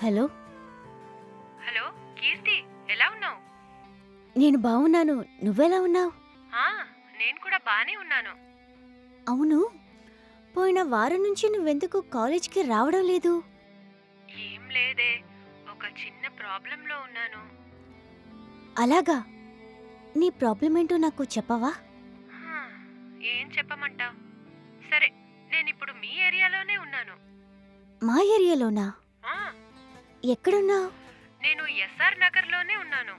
Hello. Hello కీర్తి, ఎలా ఉన్నావు? నేను బావున్నాను. నువ్వెలా ఉన్నావు? నేను కూడా బానే ఉన్నాను. అవును, పోయిన వారం నుంచి నువ్వెందుకు కాలేజ్కి రావడం లేదు? ఏం లేదే, ఒక చిన్న ప్రాబ్లంలో ఉన్నాను. అలాగా? నీ ప్రాబ్లం ఏంటో నాకు చెప్పవా? హా, ఏం చెప్పమంటావ్? సరే, నేనిప్పుడు మీ ఏరియాలోనే ఉన్నాను. మా ఏరియాలోనా? ఆ, ఎక్కడున్నావు? నేను ఎస్ఆర్ నగర్లోనే ఉన్నాను.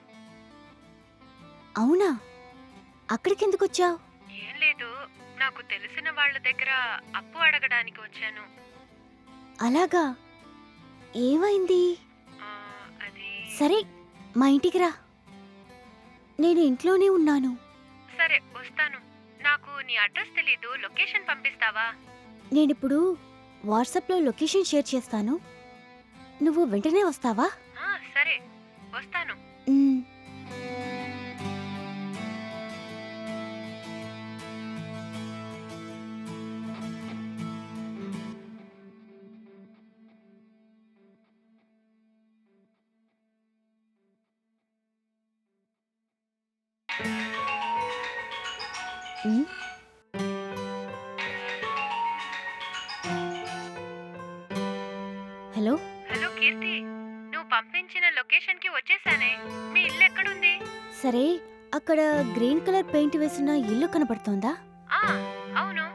అవునా? అక్కడికెందుకొచ్చావు? ఏం లేదు, నాకు తెలిసిన వాళ్ళ దగ్గర అప్పు అడగడానికి వచ్చాను. అలాగా? ఏమైంది? ఆ, అది సరే, మా ఇంటికి రా. నేను ఇంట్లోనే ఉన్నాను. సరే వస్తాను. నాకు నీ అడ్రస్ తెలీదు, లొకేషన్ పంపిస్తావా? నేనిప్పుడు వాట్సాప్లో లొకేషన్ షేర్ చేస్తాను. నువ్వు వెంటనే వస్తావా? సరే వస్తాను. ఉమ్, ఉమ్. హలో. హలో కీర్తి, నువ్వు పంపించిన లొకేషన్ కి వచ్చేసానే. మీ ఇల్లు ఎక్కడుంది? సరే, అక్కడ గ్రీన్ కలర్ పెయింట్ వేసిన ఇల్లు కనపడుతోందా? ఆ, అవును.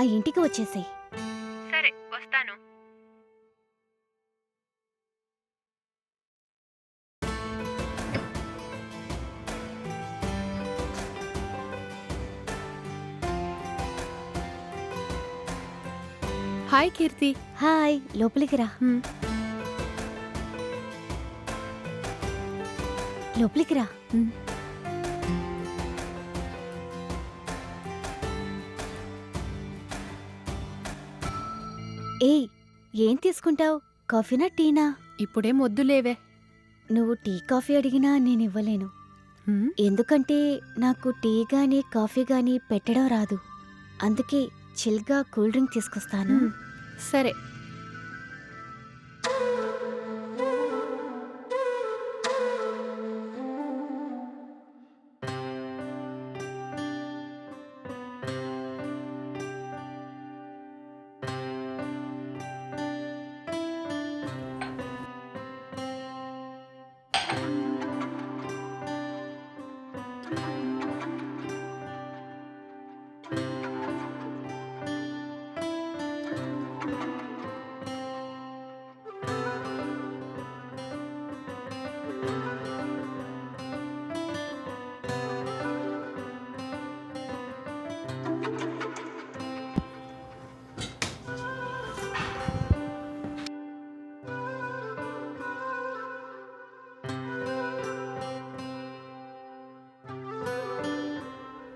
ఆ ఇంటికి వచ్చేసేయ్. సరే వస్తాను. హాయ్ కీర్తి. హాయ్, లోపలికి రా. లోపలికి రా. ఏయ్, ఏం తీసుకుంటావు? కాఫీనా టీనా? ఇప్పుడేం వద్దులేవే. నువ్వు టీ కాఫీ అడిగినా నేనివ్వలేను. ఎందుకంటే నాకు టీ గాని కాఫీ గాని పెట్టడం రాదు. అందుకే చిల్గా కూల్ డ్రింక్ తీసుకొస్తాను. సరే.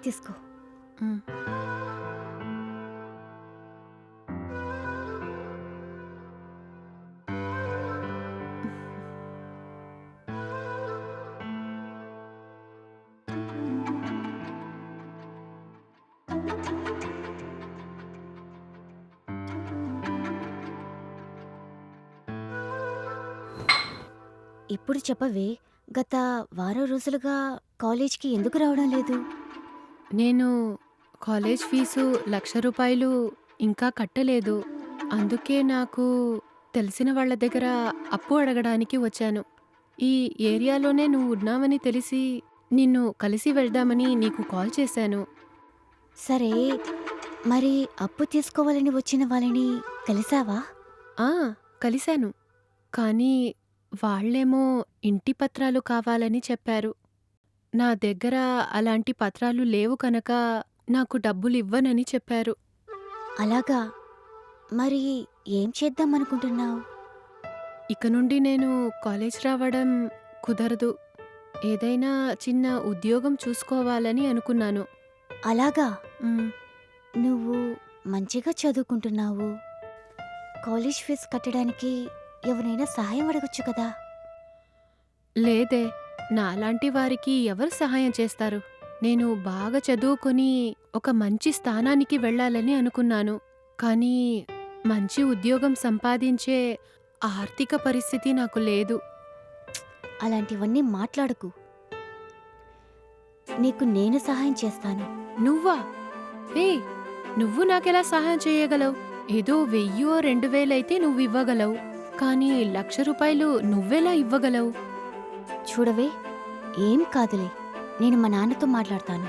తీసుకో. ఇప్పుడు చెప్పవే, గత వారం రోజులుగా కాలేజ్కి ఎందుకు రావడం లేదు? నేను కాలేజ్ ఫీజు ₹1,00,000 ఇంకా కట్టలేదు. అందుకే నాకు తెలిసిన వాళ్ళ దగ్గర అప్పు అడగడానికి వచ్చాను. ఈ ఏరియాలోనే నువ్వు ఉన్నావని తెలిసి నిన్ను కలిసి వెళ్దామని నీకు కాల్ చేశాను. సరే, మరి అప్పు తీసుకోవాలని వచ్చిన వాళ్ళని కలిసావా? ఆ, కలిశాను. కానీ వాళ్ళేమో ఇంటి పత్రాలు కావాలని చెప్పారు. నా దగ్గర అలాంటి పత్రాలు లేవు కనుక నాకు డబ్బులివ్వనని చెప్పారు. అలాగా? మరి ఏం చేద్దామనుకుంటున్నావు? ఇక నుండి నేను కాలేజ్ రావడం కుదరదు. ఏదైనా చిన్న ఉద్యోగం చూసుకోవాలని అనుకున్నాను. అలాగా? మ్, నువ్వు మంచిగా చదువుకుంటున్నావు. కాలేజ్ ఫీజు కట్టడానికి ఎవరైనా సహాయం అడగొచ్చు కదా? లేదే, నాలాంటి వారికి ఎవరు సహాయం చేస్తారు? నేను బాగా చదువుకొని ఒక మంచి స్థానానికి వెళ్ళాలని అనుకున్నాను. కానీ మంచి ఉద్యోగం సంపాదించే ఆర్థిక పరిస్థితి నాకు లేదు. అలాంటివన్నీ మాట్లాడకు. నీకు నేను సహాయం చేస్తాను. నువ్వా? ఏ, నువ్వు నాకెలా సహాయం చేయగలవు? ఏదో 1000 2000 అయితే నువ్వివ్వగలవు. కానీ 1,00,000 రూపాయలు నువ్వెలా ఇవ్వగలవు? చూడవే, ఏం కాదులే. నేను మా నాన్నతో మాట్లాడతాను.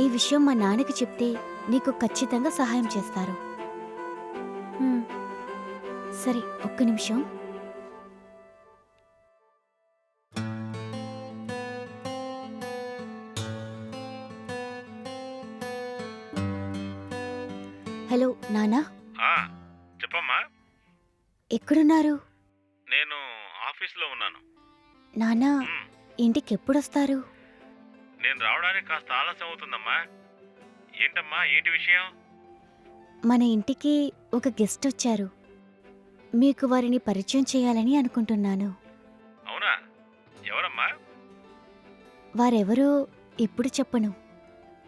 ఈ విషయం మా నాన్నకి చెప్తే నీకు ఖచ్చితంగా సహాయం చేస్తారు. హ్మ్. సరే, ఒక్క నిమిషం. హలో నానా, చెప్పమ్మా. ఎక్కడున్నారు? నేను ఆఫీస్లో ఉన్నాను. నానా, ఉమ్, ఇంటికి ఎప్పుడొస్తారు? నేను రావడానికి కాస్త ఆలస్యం అవుతుందమ్మా. ఏంటమ్మా, ఏంటి విషయం? మన ఇంటికి ఒక గెస్ట్ వచ్చారు. మీకు వారిని పరిచయం చేయాలని అనుకుంటున్నాను. అవునా? ఎవరమ్మా? వారెవరో ఇప్పుడు చెప్పను.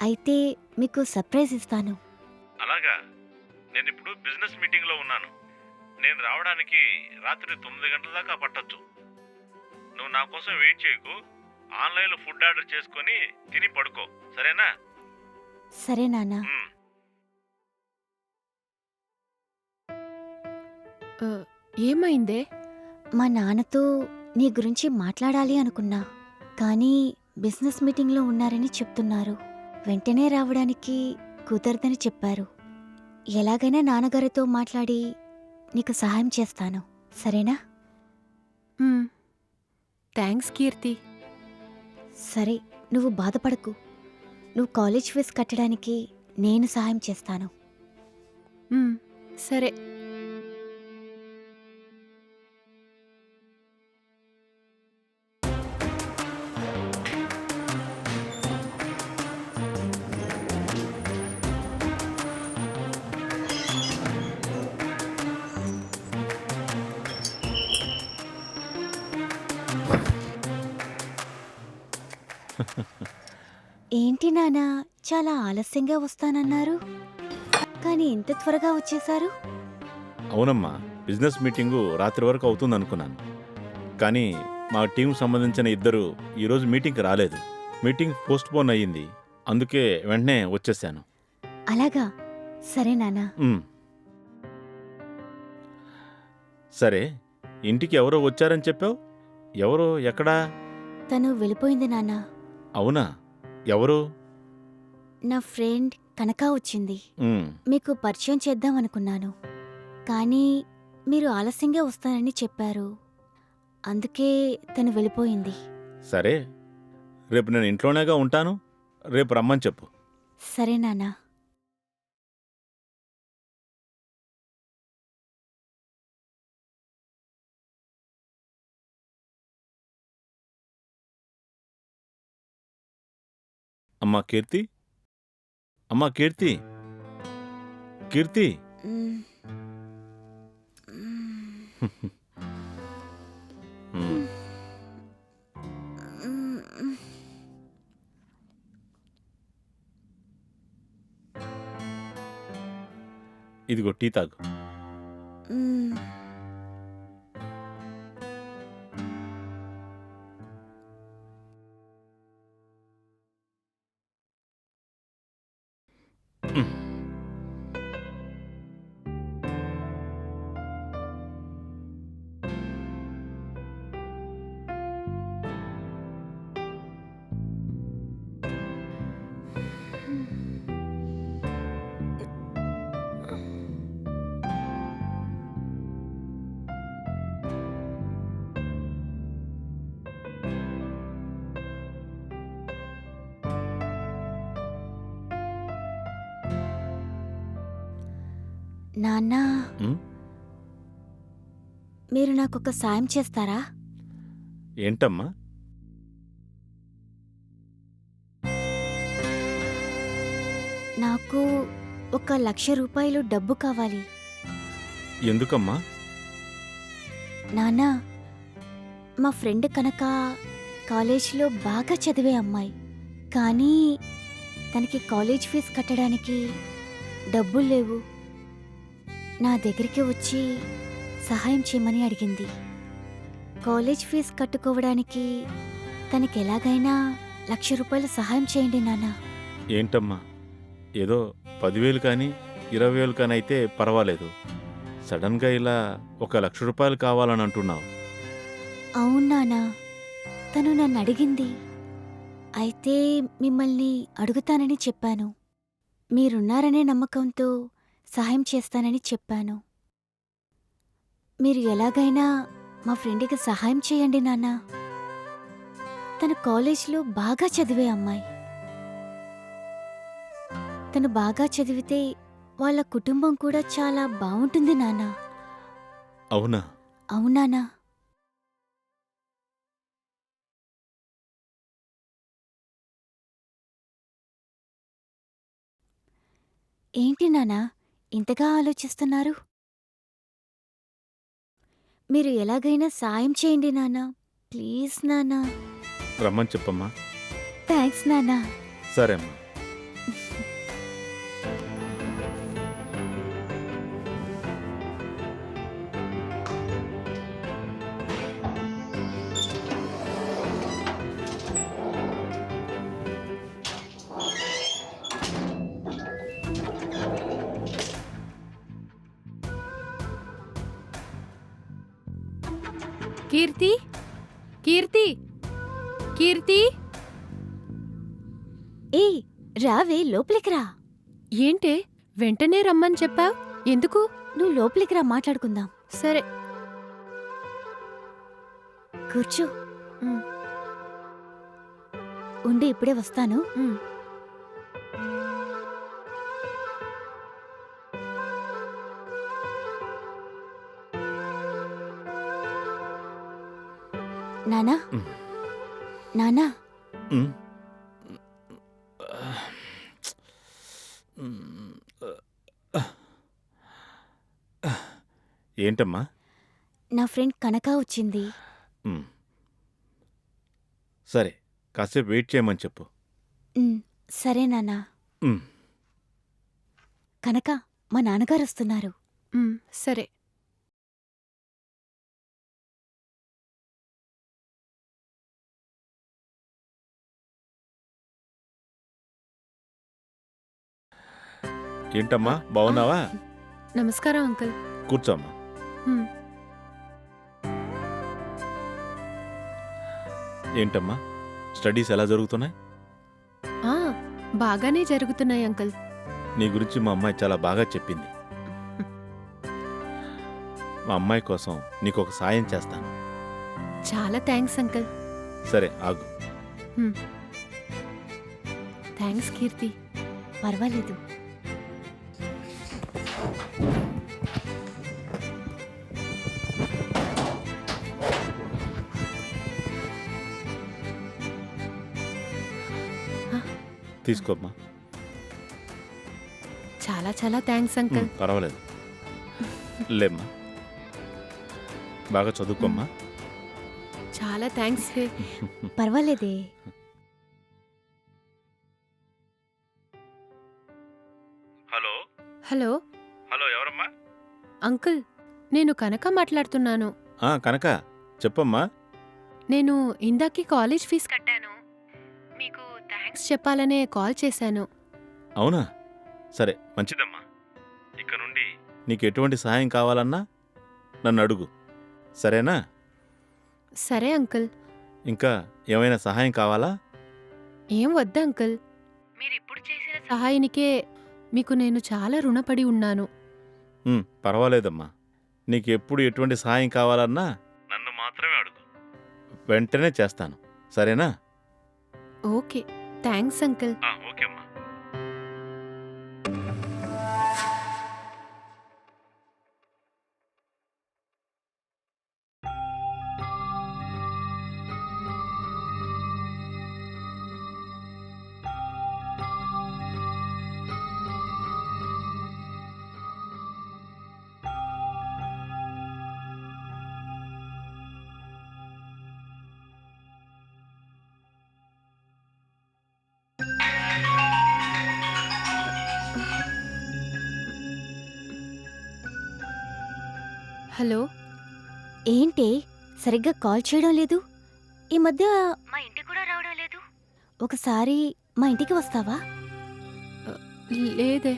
అయితే మీకు సర్ప్రైజ్ ఇస్తాను. అలాగా? నేను ఇప్పుడు బిజినెస్ మీటింగ్లో ఉన్నాను. నేను రావడానికి రాత్రి 9 గంటల దాకా పట్టొచ్చు. నువ్వు నా కోసం వెయిట్ చేయకు. ఆన్లైన్లో ఫుడ్ ఆర్డర్ చేసుకొని తిని పడుకో, సరేనా? సరే నాన్నా. ఉమ్, ఆ, ఏమైందే? మా నాన్నతో నీ గురించి మాట్లాడాలి అనుకున్నా, కానీ బిజినెస్ మీటింగ్లో ఉన్నారని చెప్తున్నారు. వెంటనే రావడానికి కుదరదని చెప్పారు. ఎలాగైనా నాన్నగారితో మాట్లాడి నీకు సహాయం చేస్తాను, సరేనా? థ్యాంక్స్ కీర్తి. సరే, నువ్వు బాధపడకు. నువ్వు కాలేజ్ ఫీజు కట్టడానికి నేను సహాయం చేస్తాను. సరే. ఏంటి నానా, చాలా ఆలస్యంగా వస్తానన్నారు, కానీ ఇంత త్వరగా వచ్చేశారు? అవునమ్మా, బిజినెస్ మీటింగు రాత్రి వరకు అవుతుంది అనుకున్నాను. కానీ మా టీం సంబంధించిన ఇద్దరు ఈరోజు మీటింగ్కి రాలేదు. మీటింగ్ పోస్ట్ పోన్ అయ్యింది. అందుకే వెంటనే వచ్చేసాను. అలాగా? సరే నానా. ఉమ్. సరే, ఇంటికి ఎవరో వచ్చారని చెప్పావు. ఎవరో? ఎక్కడా? తను వెళ్ళిపోయింది నానా. అవునా? ఎవరు? నా ఫ్రెండ్ కనకా వచ్చింది. ఉమ్, మీకు పరిచయం చేద్దామనుకున్నాను, కానీ మీరు ఆలస్యంగా వస్తానని చెప్పారు. అందుకే తను వెళ్ళిపోయింది. సరే, రేపు నేను ఇంట్లోనేగా ఉంటాను. రేపు రమ్మని చెప్పు. సరే నానా. అమ్మా కీర్తి, అమ్మా కీర్తి, కీర్తి. మ్మ్. ఉమ్, మ్మ్. ఇదిగో టీ తాగు. మ్మ్. ఉమ్. నాన్నా, ఉమ్, మీరు నాకొక సాయం చేస్తారా? ఏంటమ్మా? నాకు 1,00,000 రూపాయలు డబ్బు కావాలి. ఎందుకమ్మా? నాన్నా, మా ఫ్రెండ్ కనుక కాలేజీలో బాగా చదివే అమ్మాయి, కానీ తనకి కాలేజ్ ఫీజు కట్టడానికి డబ్బులు లేవు. నా దగ్గరికి వచ్చి సహాయం చేయమని అడిగింది. కాలేజ్ ఫీజు కట్టుకోవడానికి తనకి ఎలాగైనా 1,00,000 సహాయం చేయండి నాన్న. ఏంటమ్మా, ఏదో 10,000 కానీ 20,000 కానీ అయితే పర్వాలేదు. సడన్గా ఇలా 1,00,000 కావాలని అంటున్నావు. అవును నాన్న, తను నన్ను అడిగింది. అయితే మిమ్మల్ని అడుగుతానని చెప్పాను. మీరున్నారనే నమ్మకంతో సహాయం చేస్తానని చెప్పాను. మీరు ఎలాగైనా మా ఫ్రెండ్కి సహాయం చేయండి నాన్న. తను కాలేజ్లో బాగా చదివే అమ్మాయి. తను బాగా చదివితే వాళ్ళ కుటుంబం కూడా చాలా బావుంటుంది నాన్న. అవునా? అవునానా? ఏంటి నాన్నా ఇంతగా ఆలోచిస్తున్నారు? మీరు ఎలాగైనా సాయం చేయండి నాన్నా. ప్లీజ్ నాన్నా. రమ్మని చెప్పమ్మా. థ్యాంక్స్ నాన్నా. సరే అమ్మా. కీర్తి, కీర్తి, కీర్తి. ఏయ్ రావే, లోపలికి రా. ఏంటే వెంటనే రమ్మని చెప్పావ్? ఎందుకు? నువ్వు లోపలికి రా, మాట్లాడుకుందాం. సరే. కూర్చో. ఉమ్, ఉండి ఇప్పుడే వస్తాను. ఉమ్. నానా, ఉమ్. నానా, ఉమ్. ఏంటమ్మా? నా ఫ్రెండ్ కనక వచ్చింది. ఉమ్. సరే, కాసేపు వెయిట్ చేయమని చెప్పు. సరే నాన్నా. ఉమ్. కనక, మా నాన్నగారు వస్తున్నారు. సరే. ఏంటమ్మా, బాగున్నావా? నమస్కారం అంకుల్. కూర్చోమ్మా. ఉమ్, ఏంటమ్మా, స్టడీస్ ఎలా జరుగుతున్నాయి? ఆ, బాగానే జరుగుతున్నాయి అంకుల్. నీ గురించి మా అమ్మాయి చాలా బాగా చెప్పింది. మా అమ్మాయి కోసం నీకు ఒక సాయం చేస్తాను. చాలా థ్యాంక్స్ అంకుల్. సరే, ఆగు. థ్యాంక్స్ కీర్తి. పర్వాలేదు. తీసుకోమ్మా. చాలా చాలా థ్యాంక్స్ అంకుల్. పర్వాలేదు. లేమ్మా, బాగా చదువుకోమ్మా. చాలా థ్యాంక్స్. పర్వాలేదే. హలో హలో హలో, ఎవరమ్మా? అంకుల్, నేను కనక మాట్లాడుతున్నాను. కనక, చెప్పమ్మా. నేను ఇందాకి కాలేజ్ ఫీజు కట్టాను. మీకు థ్యాంక్స్ చెప్పాలనే కాల్ చేశాను. అవునా? సరే, మంచిదమ్మా. ఇక నుండి నీకు ఎటువంటి సహాయం కావాలన్నా నన్ను అడుగు, సరేనా? సరే అంకుల్. ఇంకా ఏమైనా సహాయం కావాలా? ఏం వద్దు అంకుల్. మీరిప్పుడు చేసిన సహాయానికే మీకు నేను చాలా రుణపడి ఉన్నాను. పర్వాలేదమ్మా. నీకు ఎప్పుడు ఎటువంటి సహాయం కావాలన్నా నన్ను మాత్రమే అడుగు, వెంటనే చేస్తాను, సరేనా? Okay, thanks uncle. ఓకే అమ్మా. హలో. ఏంటి సరిగ్గా కాల్ చేయడం లేదు? ఈ మధ్య మా ఇంటికి కూడా రావడం లేదు. ఒకసారి మా ఇంటికి వస్తావా? లేదే,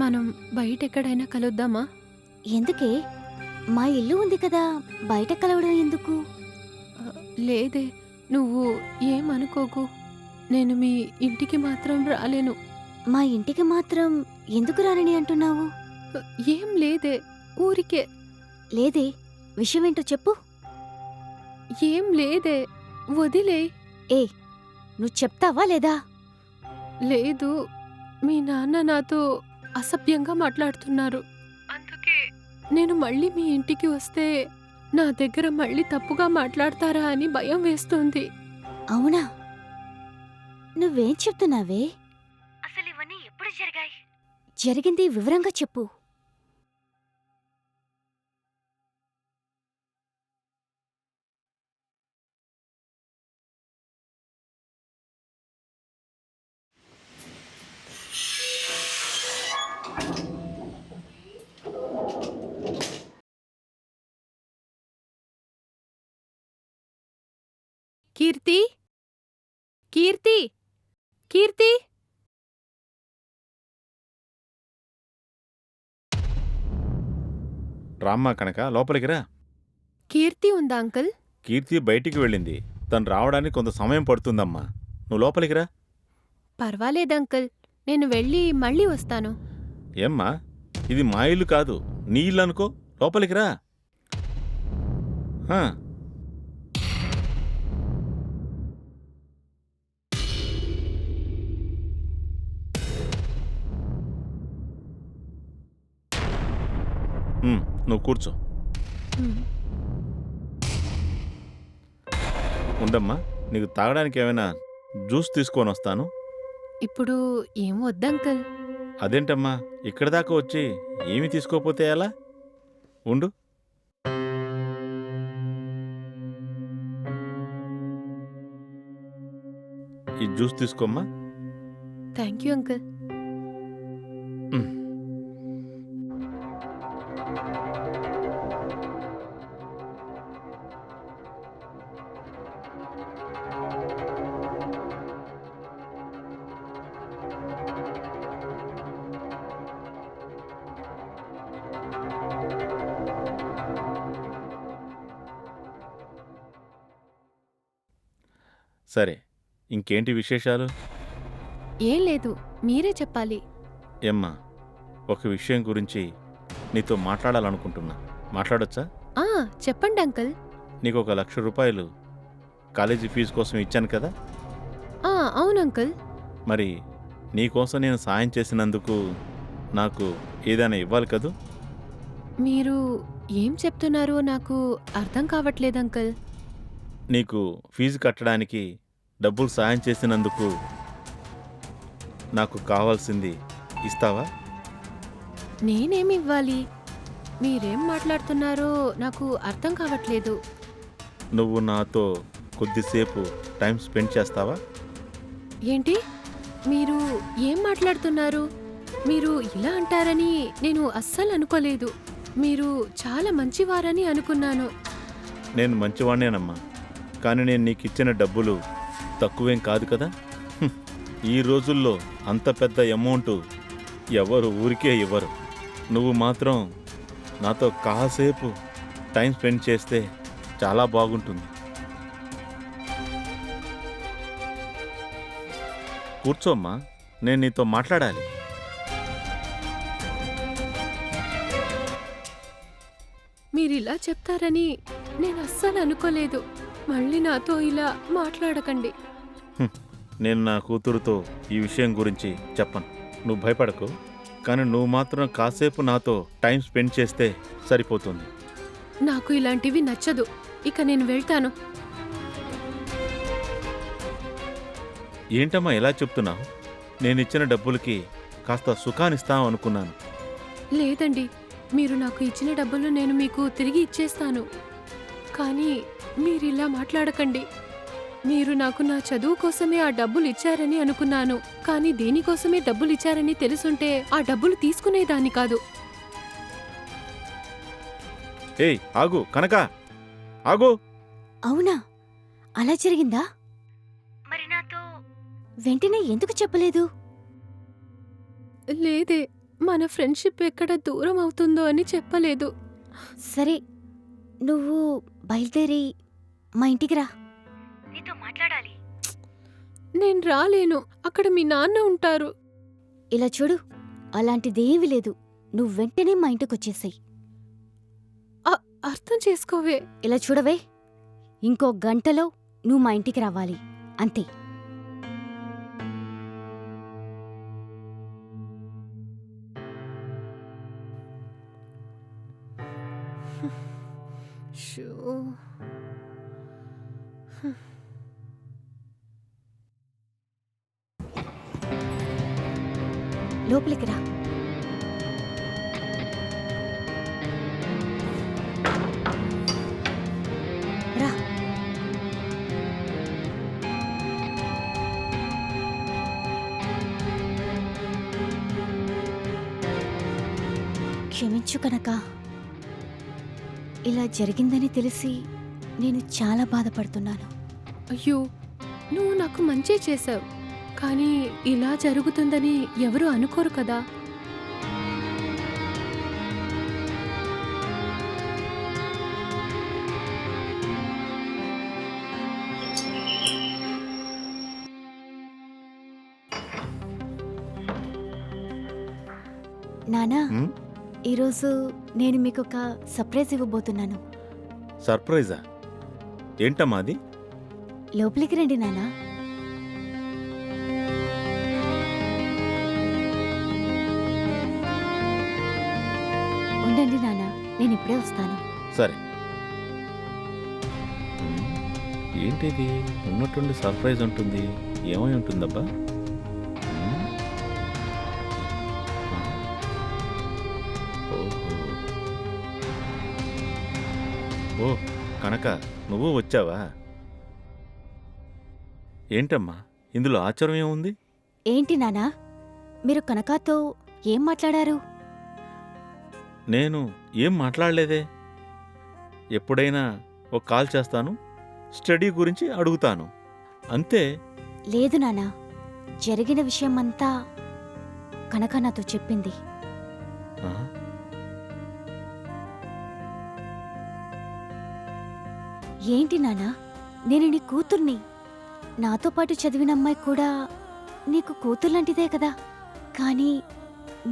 మనం బయటెక్కడైనా కలుద్దామా? ఎందుకే? మా ఇల్లు ఉంది కదా, బయట కలవడం ఎందుకు? లేదే, నువ్వు ఏమనుకోకు. నేను మీ ఇంటికి మాత్రం రాలేను. మా ఇంటికి మాత్రం ఎందుకు రానని అంటున్నావు? ఏం లేదే, ఊరికే. లేదే, విషయమేంటో చెప్పు. ఏం లేదే, వదిలే. ఏ, నువ్వు చెప్తావా లేదా? లేదు, మీ నాన్న నాతో అసభ్యంగా మాట్లాడుతున్నారు. అందుకే నేను మళ్ళీ మీ ఇంటికి వస్తే నా దగ్గర మళ్ళీ తప్పుగా మాట్లాడతారా అని భయం వేస్తుంది. అవునా? నువ్వేం చెప్తున్నావే? అసలు ఇవన్నీ ఎప్పుడు జరిగాయి? జరిగింది వివరంగా చెప్పు. కీర్తి, కీర్తి, కీర్తి. రామ్మా కనక, లోపలికి రా. కీర్తి ఉందా అంకుల్? కీర్తి బయటికి వెళ్ళింది. తను రావడానికి కొంత సమయం పడుతుందమ్మా. నువ్వు లోపలికి రా. పర్వాలేదు అంకుల్, నేను వెళ్ళి మళ్ళీ వస్తాను. ఏమ్మా, ఇది మా ఇల్లు కాదు, నీ ఇల్లు అనుకో. లోపలికి రా. ఆ, నువ్వు కూర్చో. ఉండమ్మా, నీకు తాగడానికి ఏమైనా జ్యూస్ తీసుకొని వస్తాను. ఇప్పుడు ఏం వద్దంకుల్. అదేంటమ్మా, ఇక్కడి దాకా వచ్చి ఏమీ తీసుకోపోతే ఎలా? ఉండు. ఈ జ్యూస్ తీసుకోమ్మా. Thank you uncle. ఉమ్. సరే, ఇంకేంటి విశేషాలు? ఏం లేదు, మీరే చెప్పాలి. ఏమ్మా, ఒక విషయం గురించి నీతో మాట్లాడాలనుకుంటున్నా. మాట్లాడొచ్చా? ఆ, చెప్పండి అంకుల్. నీకు 1,00,000 రూపాయలు కాలేజీ ఫీజు కోసం ఇచ్చాను కదా. అవును అంకుల్. మరి నీకోసం నేను సాయం చేసినందుకు నాకు ఏదైనా ఇవ్వాలి కదూ? మీరు ఏం చెప్తున్నారో నాకు అర్థం కావట్లేదు అంకుల్. నీకు ఫీజు కట్టడానికి డబ్బులు సాయం చేసినందుకు నాకు కావాల్సింది ఇస్తావా? నేనేమి ఇవ్వాలి? మీరేం మాట్లాడుతున్నారో నాకు అర్థం కావట్లేదు. నువ్వు నాతో కొద్దిసేపు టైం స్పెండ్ చేస్తావా? ఏంటి? మీరు ఏం మాట్లాడుతున్నారు? మీరు ఇలా అంటారని నేను అస్సలు అనుకోలేదు. మీరు చాలా మంచివారని అనుకున్నాను. నేను మంచివాణ్ణేనమ్మా, కానీ నేను నీకు ఇచ్చిన డబ్బులు తక్కువేం కాదు కదా. ఈ రోజుల్లో అంత పెద్ద అమౌంట్ ఎవరు ఊరికే ఇవ్వరు. నువ్వు మాత్రం నాతో కాసేపు టైం స్పెండ్ చేస్తే చాలా బాగుంటుంది. కూర్చోమ్మా, నేను నీతో మాట్లాడాలి. మీరిలా చెప్తారని నేను అస్సలు అనుకోలేదు. మళ్ళీ నాతో ఇలా మాట్లాడకండి. నేను నా కూతురుతో ఈ విషయం గురించి చెప్పను. నువ్వు భయపడకు, కానీ నువ్వు మాత్రం కాసేపు నాతో టైం స్పెండ్ చేస్తే సరిపోతుంది. నాకు ఇలాంటివి నచ్చదు. ఇక నేను వెళ్తాను. ఏంటమ్మా ఇలా చెప్తున్నావు? నేనిచ్చిన డబ్బులకి కాస్త సుఖాన్నిస్తావు అనుకున్నాను. లేదండి, మీరు నాకు ఇచ్చిన డబ్బులు నేను మీకు తిరిగి ఇచ్చేస్తాను. కానీ మీరిలా మాట్లాడకండి. మీరు నాకు నా చదువు కోసమే ఆ డబ్బులు ఇచ్చారని అనుకున్నాను. కానీ దీనికోసమే డబ్బులు ఇచ్చారని తెలుసుంటే ఆ డబ్బులు తీసుకునేదాన్ని కాదు. ఏయ్ ఆగు కనక, ఆగు. అవునా, అలా జరిగిందా? మరి నాతో వెంటనే ఎందుకు చెప్పలేదు? లేదే, మన ఫ్రెండ్షిప్ ఎక్కడ దూరం అవుతుందో అని చెప్పలేదు. సరే, నువ్వు బయలుదేరి మా ఇంటికి రా. నీతో మాట్లాడాలి. నేను రాలేను, అక్కడ మీ నాన్న ఉంటారు. ఇలా చూడు, అలాంటిదేమీ లేదు. నువ్వు వెంటనే మా ఇంటికొచ్చేసేయ్. అర్థం చేసుకోవే. ఇలా చూడవే, ఇంకో గంటలో నువ్వు మా ఇంటికి రావాలి, అంతే. షో. లోపలికి రా. రా. క్షమించు కనక, ఇలా జరిగిందని తెలిసి నేను చాలా బాధపడుతున్నాను. అయ్యో, నువ్వు నాకు మంచి చేశావు, కానీ ఇలా జరుగుతుందని ఎవరూ అనుకోరు కదా. నానా, ఉమ్, ఈరోజు నేను మీకొక సర్ప్రైజ్ ఇవ్వబోతున్నాను. సర్ప్రైజా? ఏంటమ్మా అది? లోపలికి రండి నానా. ఉండండి నానా, నేను ఇప్పుడే వస్తాను. సరే. ఉమ్, ఏంటిది ఉన్నట్టుండి సర్ప్రైజ్ ఉంటుంది? ఏమై ఉంటుందబ్బా? ఉమ్, ఆ, ఓహో. ఓ కనక, నువ్వు వచ్చావా? ఏంటమ్మా ఇందులో ఆశ్చర్యం ఏముంది? ఏంటి నానా, మీరు కనకాతో ఏం మాట్లాడారు? నేను ఏం మాట్లాడలేదే. ఎప్పుడైనా ఒక కాల్ చేస్తాను, స్టడీ గురించి అడుగుతాను, అంతే. లేదు నానా, జరిగిన విషయమంతా కనక నాతో చెప్పింది. ఆ, ఏంటి నానా, నేను నీ కూతుర్ని. నాతో పాటు చదివిన అమ్మాయి కూడా నీకు కూతుర్లాంటిదే కదా. కానీ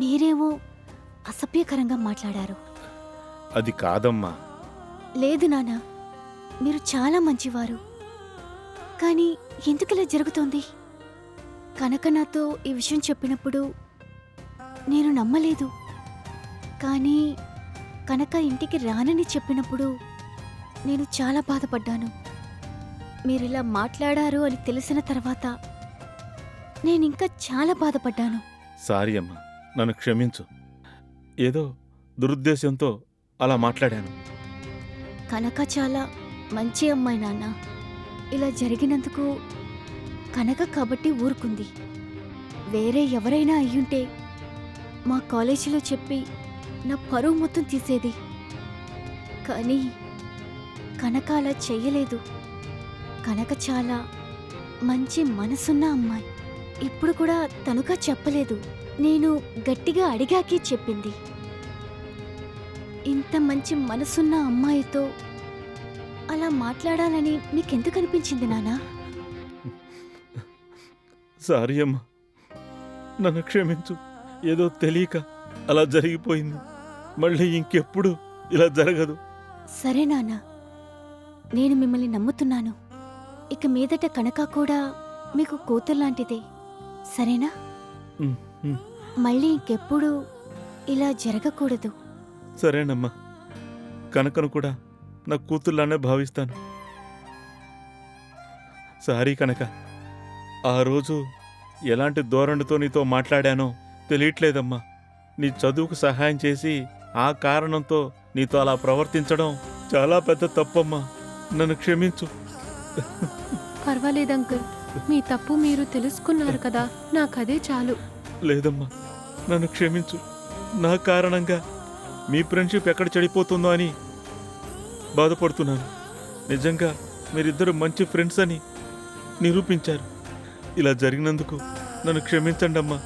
మీరేమో అసభ్యకరంగా మాట్లాడారు. అది కాదమ్మా. లేదు నానా, మీరు చాలా మంచివారు. కానీ ఎందుకిలా జరుగుతోంది? కనక నాతో ఈ విషయం చెప్పినప్పుడు నేను నమ్మలేదు. కానీ కనక ఇంటికి రానని చెప్పినప్పుడు నేను చాలా బాధపడ్డాను. మీరిలా మాట్లాడారు అని తెలిసిన తర్వాత నేనింకా చాలా బాధపడ్డాను. సారీ అమ్మా, నన్ను క్షమించు. ఏదో దురుద్దేశంతో అలా మాట్లాడాను. కనక చాలా మంచి అమ్మాయి నాన్న. ఇలా జరిగినందుకు కనక కాబట్టి ఊరుకుంది. వేరే ఎవరైనా అయ్యుంటే మా కాలేజీలో చెప్పి నా పరువు మొత్తం తీసేది. కానీ కనక అలా చెయ్యలేదు. కనక చాలా మంచి మనసున్న అమ్మాయి. ఇప్పుడు కూడా తనుగా చెప్పలేదు, నేను గట్టిగా అడిగాకే చెప్పింది. ఇంత మంచి మనసున్న అమ్మాయితో అలా మాట్లాడాలని మీకెందుకు అనిపించింది నానా? సారీ అమ్మా, నన్ను క్షమించు. ఏదో తెలియక అలా జరిగిపోయింది. మళ్ళీ ఇంకెప్పుడు ఇలా జరగదు. సరే నాన్న, నేను మిమ్మల్ని నమ్ముతున్నాను. ఇక మీదట కనక కూడా మీకు కూతుర్లాంటిదే, సరేనా? ఉమ్, ఉమ్, మళ్ళీ ఇంకెప్పుడు ఇలా జరగకూడదు. సరేనమ్మా. కనకను కూడా నా కూతుర్లానే భావిస్తాను. సారీ కనక, ఆ రోజు ఎలాంటి ధోరణితో నీతో మాట్లాడానో తెలియట్లేదమ్మా. నీ చదువుకు సహాయం చేసి ఆ కారణంతో నీతో అలా ప్రవర్తించడం చాలా పెద్ద తప్పమ్మా. నన్ను క్షమించు. పర్వాలేదు అంకుల్, మీ తప్పు మీరు తెలుసుకున్నారు కదా, నాకదే చాలు. లేదమ్మా, నన్ను క్షమించు. నా కారణంగా మీ ఫ్రెండ్షిప్ ఎక్కడ చెడిపోతుందో అని బాధపడుతున్నాను. నిజంగా మీరిద్దరు మంచి ఫ్రెండ్స్ అని నిరూపించారు. ఇలా జరిగినందుకు నన్ను క్షమించండి అమ్మా.